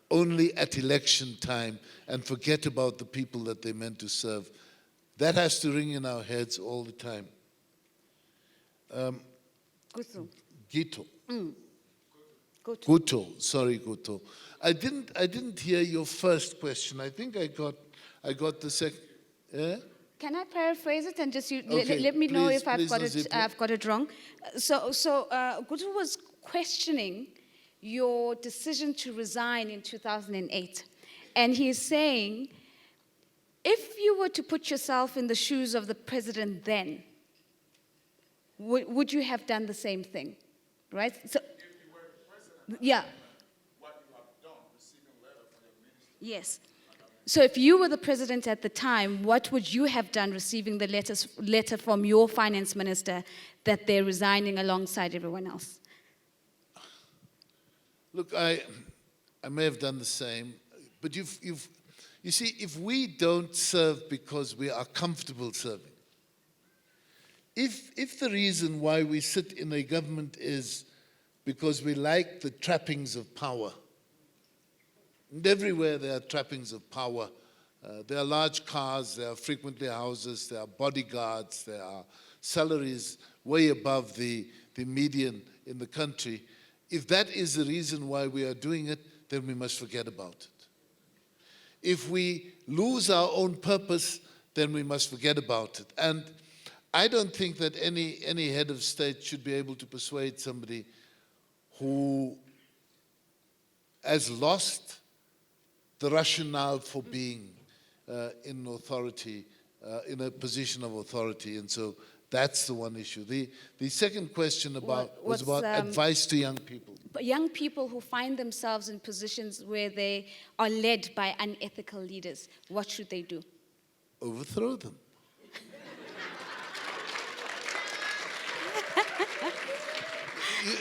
only at election time and forget about the people that they meant to serve. That has to ring in our heads all the time. Gito. Guto, sorry, Guto. I didn't hear your first question. I think I got the second. Yeah? Can I paraphrase it and just Okay, let me know please, if I've Nozipho. got it wrong? So Gutu was questioning your decision to resign in 2008, and he's saying, if you were to put yourself in the shoes of the president then, would you have done the same thing, right? So, If you were the president, yeah. what you have done, receiving letter from your minister. Yes. So if you were the president at the time, what would you have done receiving the letter from your finance minister that they're resigning alongside everyone else? Look, I may have done the same, but you see, if we don't serve because we are comfortable serving, if the reason why we sit in a government is because we like the trappings of power, and everywhere there are trappings of power. There are large cars, there are frequently houses, there are bodyguards, there are salaries way above the median in the country. If that is the reason why we are doing it, then we must forget about it. If we lose our own purpose, then we must forget about it. And I don't think that any head of state should be able to persuade somebody who has lost the rationale for being in authority in a position of authority. And so that's the one issue. The second question was about advice to young people. Young people who find themselves in positions where they are led by unethical leaders, what should they do? Overthrow them.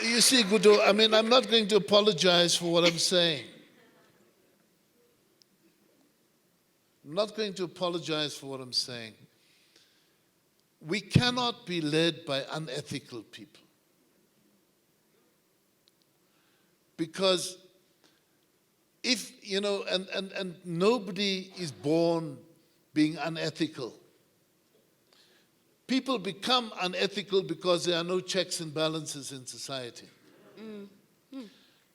You see, Gudo, I mean, I'm not going to apologize for what I'm saying. I'm not going to apologize for what I'm saying. We cannot be led by unethical people. Because if, you know, and nobody is born being unethical. People become unethical because there are no checks and balances in society.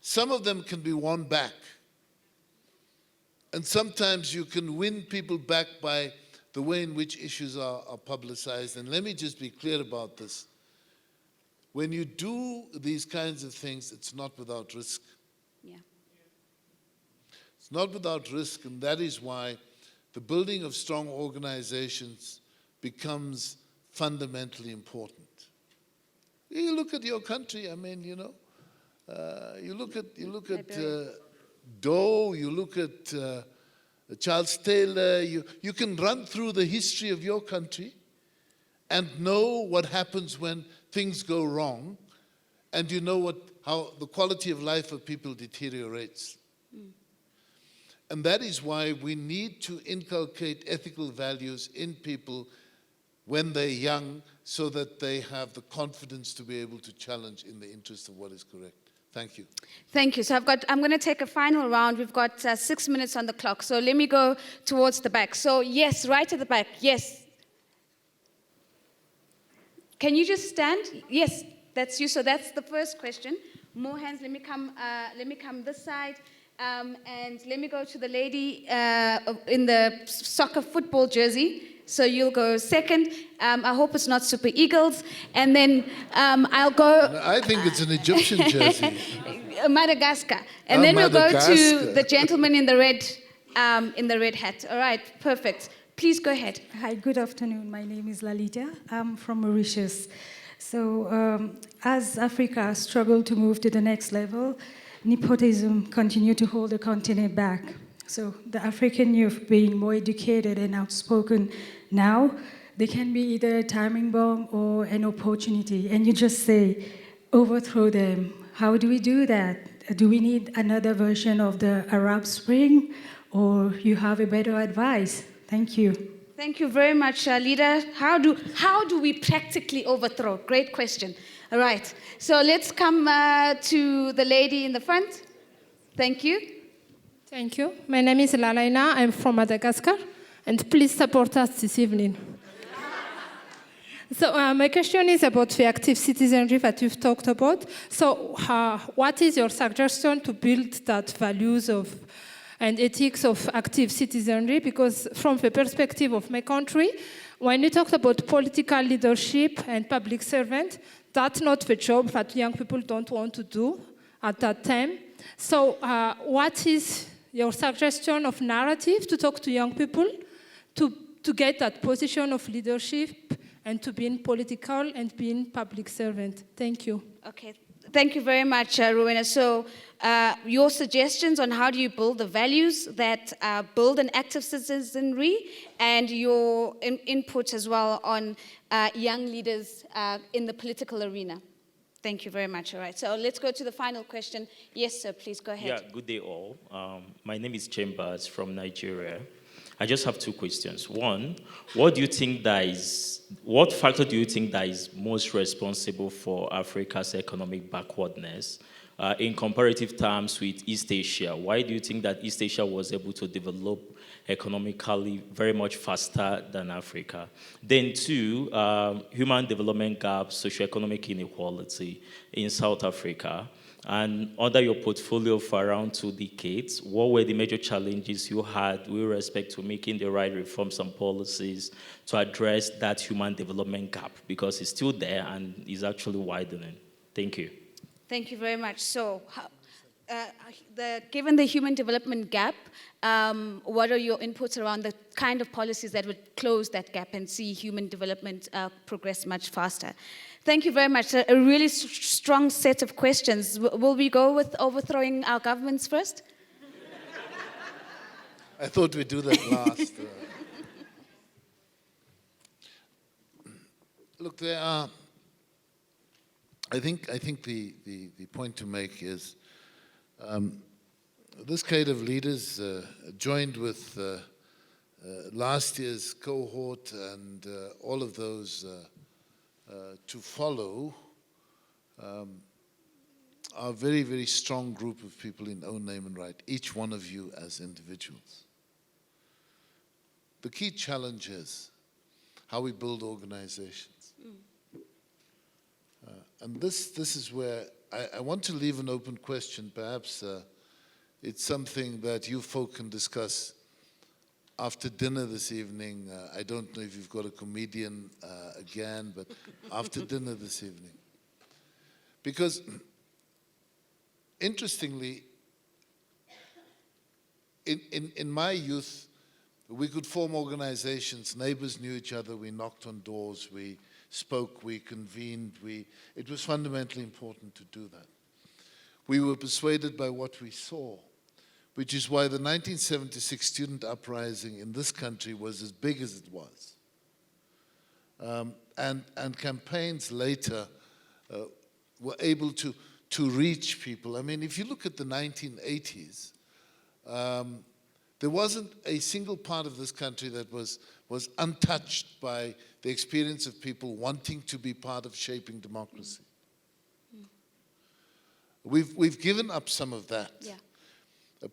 Some of them can be won back. And sometimes you can win people back by the way in which issues are publicized. And let me just be clear about this. When you do these kinds of things, it's not without risk. Yeah. It's not without risk, and that is why the building of strong organizations becomes fundamentally important. You look at your country, I mean, you know, you look at Doe, you look at Charles Taylor, you can run through the history of your country and know what happens when things go wrong, and you know how the quality of life of people deteriorates. And that is why we need to inculcate ethical values in people when they're young, so that they have the confidence to be able to challenge in the interest of what is correct. Thank you. Thank you. So I'm going to take a final round. We've got 6 minutes on the clock. So let me go towards the back. So yes, right at the back. Yes. Can you just stand? Yes, that's you. So that's the first question. More hands. Let me come this side. And let me go to the lady in the soccer football jersey. So you'll go second. I hope it's not Super Eagles. And then I'll go... No, I think it's an Egyptian jersey. Madagascar. And then we'll go to the gentleman in the red hat. All right, perfect. Please go ahead. Hi, good afternoon. My name is Lalita. I'm from Mauritius. So as Africa struggled to move to the next level, nepotism continued to hold the continent back. So the African youth being more educated and outspoken now, they can be either a timing bomb or an opportunity. And you just say, overthrow them. How do we do that? Do we need another version of the Arab Spring? Or you have a better advice? Thank you. Thank you very much, Leader. How do we practically overthrow? Great question. All right. So let's come to the lady in the front. Thank you. Thank you. My name is Lalaina. I'm from Madagascar. And please support us this evening. So my question is about the active citizenry that you've talked about. So what is your suggestion to build that values of and ethics of active citizenry? Because from the perspective of my country, when you talked about political leadership and public servant, that's not the job that young people don't want to do at that time. So what is your suggestion of narrative to talk to young people to get that position of leadership and to be in political and be in public servant? Thank you. Okay. Thank you very much, Rowena. So your suggestions on how do you build the values that build an active citizenry, and your input as well on young leaders in the political arena. Thank you very much. All right, so let's go to the final question. Yes, sir, please go ahead. Yeah, good day all. My name is Chambers from Nigeria. I just have two questions. One, what factor do you think that is most responsible for Africa's economic backwardness in comparative terms with East Asia? Why do you think that East Asia was able to develop economically very much faster than Africa? Then two, human development gap, socioeconomic inequality in South Africa. And under your portfolio for around 2 decades, what were the major challenges you had with respect to making the right reforms and policies to address that human development gap? Because it's still there and is actually widening. Thank you. Thank you very much. So given the human development gap, what are your inputs around the kind of policies that would close that gap and see human development progress much faster? Thank you very much. A really strong set of questions. Will we go with overthrowing our governments first? I thought we'd do that last. Look, there are. I think the point to make is this kind of leaders joined with last year's cohort and all of those to follow are a very, very strong group of people in own name and right, each one of you as individuals. The key challenge is how we build organizations. And this is where I want to leave an open question. Perhaps it's something that you folk can discuss after dinner this evening. I don't know if you've got a comedian again, but after dinner this evening. Because, interestingly, in my youth, we could form organizations. Neighbors knew each other. We knocked on doors. We spoke. We convened. It was fundamentally important to do that. We were persuaded by what we saw, which is why the 1976 student uprising in this country was as big as it was. And campaigns later were able to reach people. I mean, if you look at the 1980s, there wasn't a single part of this country that was untouched by the experience of people wanting to be part of shaping democracy. We've given up some of that. Yeah.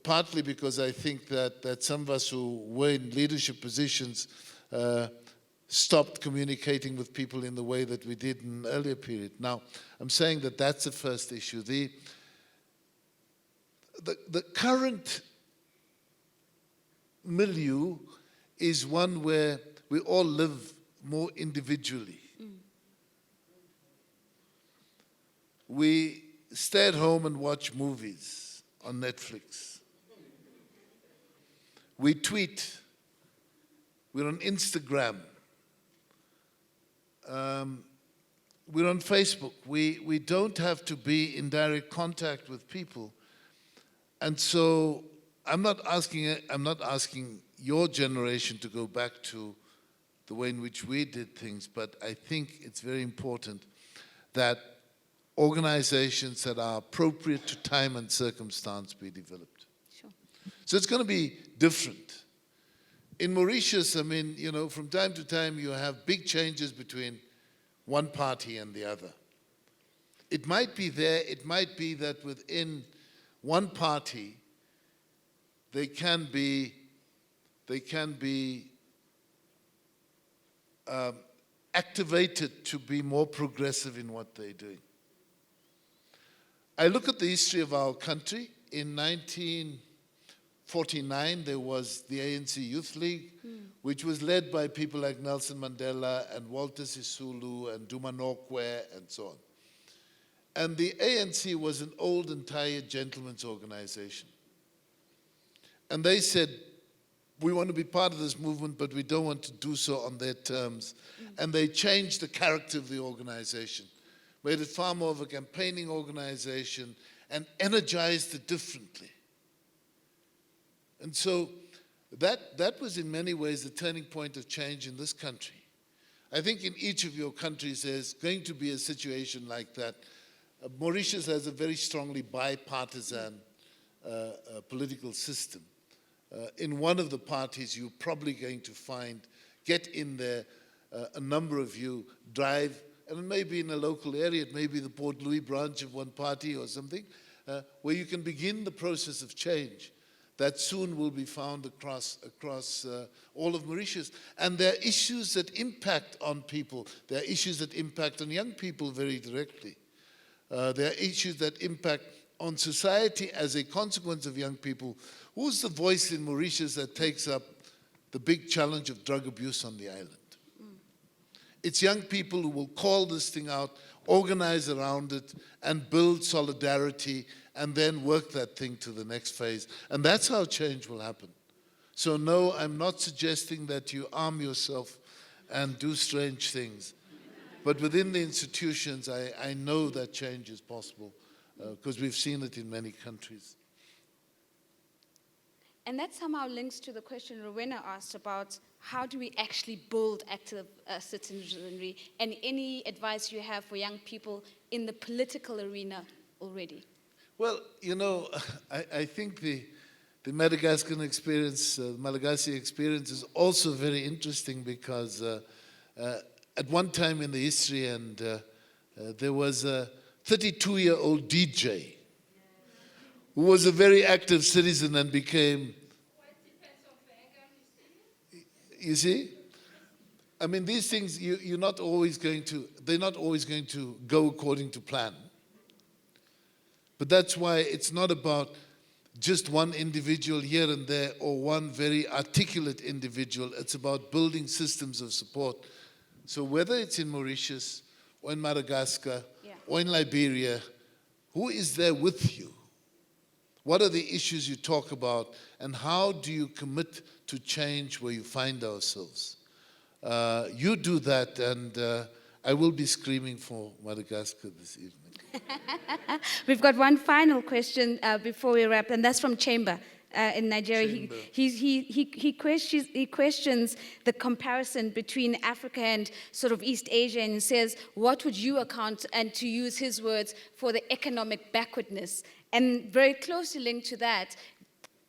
Partly because I think that some of us who were in leadership positions stopped communicating with people in the way that we did in an earlier period. Now, I'm saying that that's the first issue. The current milieu is one where we all live more individually. We stay at home and watch movies on Netflix. We tweet. We're on Instagram. We're on Facebook. We don't have to be in direct contact with people. And so I'm not asking your generation to go back to the way in which we did things, but I think it's very important that organizations that are appropriate to time and circumstance be developed. Sure. So it's going to be different. In Mauritius, I mean, from time to time you have big changes between one party and the other. It might be there, it might be that within one party they can be activated to be more progressive in what they're doing. I look at the history of our country. In 1949, there was the ANC Youth League, which was led by people like Nelson Mandela and Walter Sisulu and Duma Nokwe and so on. And the ANC was an old and tired gentleman's organization. And they said, we want to be part of this movement, but we don't want to do so on their terms. And they changed the character of the organization, made it far more of a campaigning organization, and energized it differently. And so that was in many ways the turning point of change in this country. I think in each of your countries there's going to be a situation like that. Mauritius has a very strongly bipartisan political system. In one of the parties, you're probably going to get in there, a number of you drive, and it may be in a local area, it may be the Port Louis branch of one party or something, where you can begin the process of change that soon will be found across all of Mauritius. And there are issues that impact on people. There are issues that impact on young people very directly. There are issues that impact on society as a consequence of young people. Who's the voice in Mauritius that takes up the big challenge of drug abuse on the island? It's young people who will call this thing out, organize around it, and build solidarity and then work that thing to the next phase. And that's how change will happen. So no, I'm not suggesting that you arm yourself and do strange things. But within the institutions, I know that change is possible because we've seen it in many countries. And that somehow links to the question Rowena asked about how do we actually build active citizenry, and any advice you have for young people in the political arena already? Well, you know, I think the Madagascan experience, Malagasy experience is also very interesting because at one time in the history, and there was a 32-year-old DJ who was a very active citizen and became, you see? I mean, these things, they're not always going to go according to plan. But that's why it's not about just one individual here and there or one very articulate individual. It's about building systems of support. So whether it's in Mauritius or in Madagascar or in Liberia, who is there with you? What are the issues you talk about, and how do you commit to change where you find ourselves? You do that, and I will be screaming for Madagascar this evening. We've got one final question before we wrap, and that's from Chamber in Nigeria. He questions the comparison between Africa and sort of East Asia, and says, what would you account, and to use his words, for the economic backwardness? And very closely linked to that,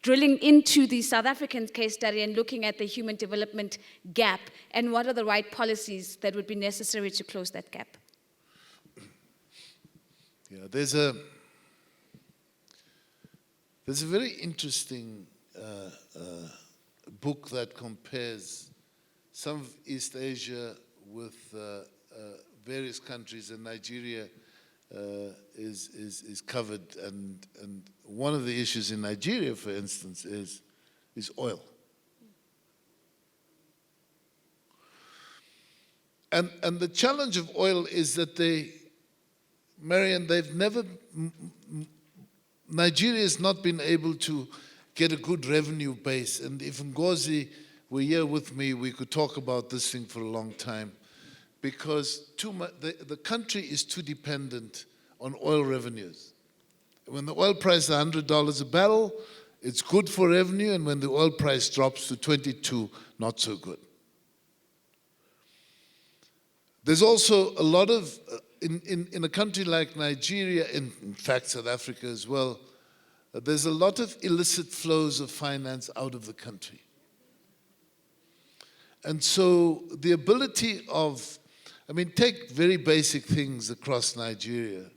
drilling into the South African case study and looking at the human development gap, and what are the right policies that would be necessary to close that gap? Yeah, there's a very interesting book that compares some of East Asia with various countries, and Nigeria is covered. And one of the issues in Nigeria, for instance, is oil. And the challenge of oil is that Nigeria has not been able to get a good revenue base. And if Ngozi were here with me, we could talk about this thing for a long time. Because the country is too dependent on oil revenues. When the oil price is $100 a barrel, it's good for revenue, and when the oil price drops to 22, not so good. There's also a lot of, in a country like Nigeria, in fact South Africa as well, there's a lot of illicit flows of finance out of the country. And so the ability of, take very basic things across Nigeria.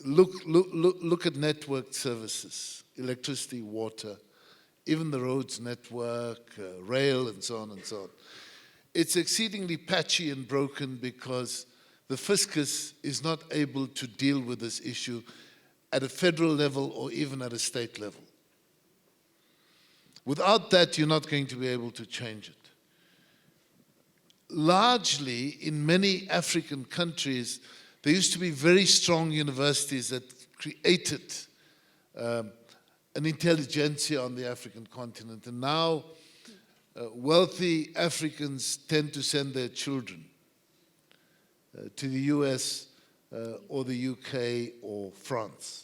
Look at networked services, electricity, water, even the roads network, rail, and so on and so on. It's exceedingly patchy and broken because the fiscus is not able to deal with this issue at a federal level or even at a state level. Without that, you're not going to be able to change it. Largely, in many African countries, there used to be very strong universities that created an intelligentsia on the African continent. And now, wealthy Africans tend to send their children to the US or the UK or France.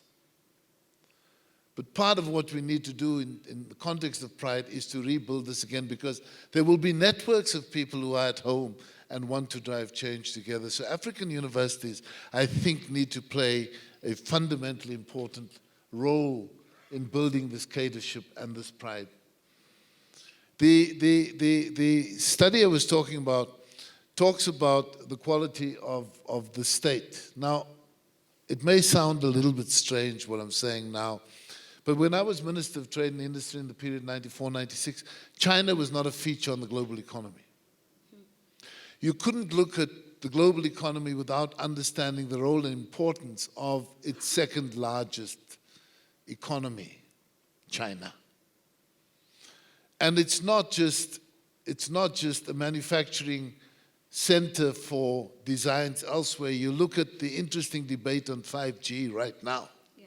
But part of what we need to do in the context of Pride is to rebuild this again, because there will be networks of people who are at home and want to drive change together. So African universities, I think, need to play a fundamentally important role in building this cadreship and this pride. The study I was talking about talks about the quality of the state. Now, it may sound a little bit strange what I'm saying now, but when I was Minister of Trade and Industry in the period 94-96, China was not a feature on the global economy. You couldn't look at the global economy without understanding the role and importance of its second largest economy, China. And it's not just a manufacturing center for designs elsewhere. You look at the interesting debate on 5G right now. Yeah.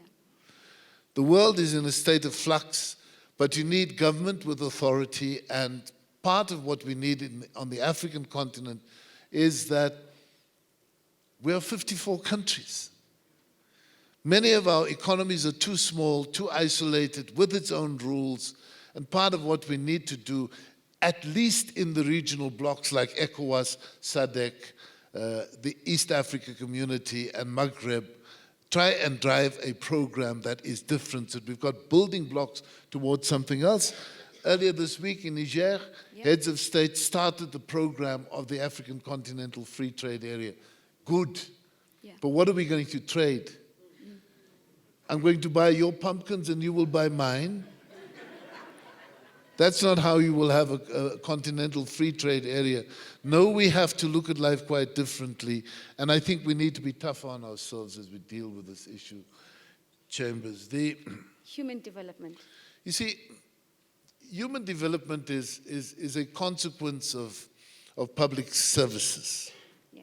The world is in a state of flux, but you need government with authority, and part of what we need on the African continent is that we are 54 countries. Many of our economies are too small, too isolated, with its own rules, and part of what we need to do, at least in the regional blocks like ECOWAS, SADC, the East Africa Community, and Maghreb, try and drive a program that is different, so we've got building blocks towards something else. Earlier this week in Niger, heads of state started the program of the African Continental Free Trade Area. Good. Yeah. But what are we going to trade? I'm going to buy your pumpkins and you will buy mine. That's not how you will have a continental free trade area. No, we have to look at life quite differently. And I think we need to be tough on ourselves as we deal with this issue. Chambers, Human development. you see, human development is a consequence of public services. Yeah.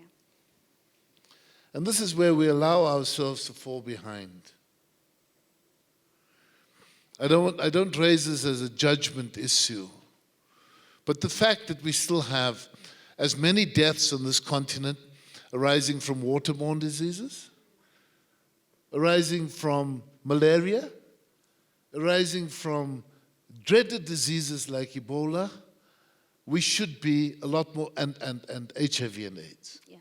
And this is where we allow ourselves to fall behind. I don't raise this as a judgment issue, but the fact that we still have as many deaths on this continent arising from waterborne diseases, arising from malaria, arising from dreaded diseases like Ebola, we should be a lot more, and HIV and AIDS. Yeah.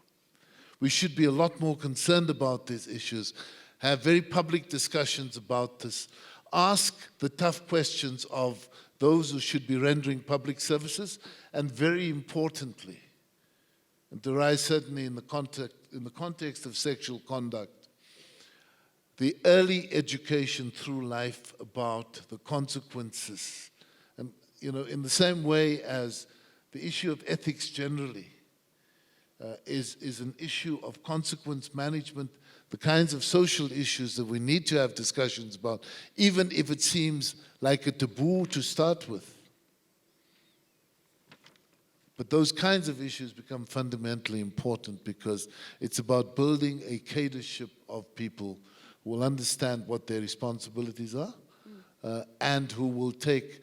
We should be a lot more concerned about these issues, have very public discussions about this, ask the tough questions of those who should be rendering public services, and very importantly, and to rise certainly in the context of sexual conduct, the early education through life about the consequences. And, in the same way as the issue of ethics generally is an issue of consequence management, the kinds of social issues that we need to have discussions about, even if it seems like a taboo to start with. But those kinds of issues become fundamentally important because it's about building a cadership of people who will understand what their responsibilities are and who will take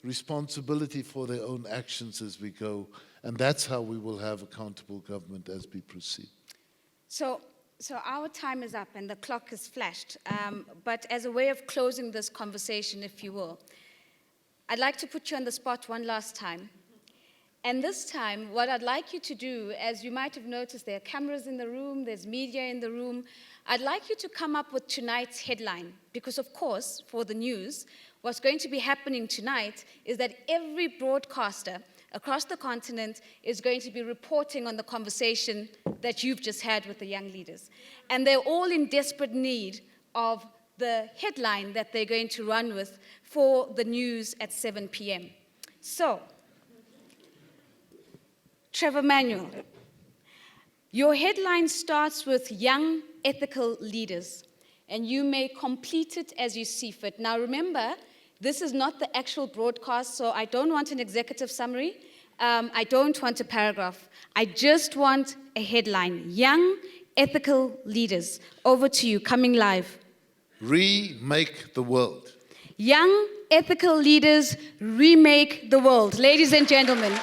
responsibility for their own actions as we go. And that's how we will have accountable government as we proceed. So our time is up and the clock has flashed. But as a way of closing this conversation, if you will, I'd like to put you on the spot one last time. And this time, what I'd like you to do, as you might have noticed, there are cameras in the room, there's media in the room. I'd like you to come up with tonight's headline, because of course, for the news, what's going to be happening tonight is that every broadcaster across the continent is going to be reporting on the conversation that you've just had with the young leaders. And they're all in desperate need of the headline that they're going to run with for the news at 7 p.m. So, Trevor, Manuel, your headline starts with young ethical leaders, and you may complete it as you see fit. Now remember, this is not the actual broadcast, so I don't want an executive summary. I don't want a paragraph. I just want a headline. Young ethical leaders. Over to you, coming live. Remake the world. Young ethical leaders remake the world. Ladies and gentlemen.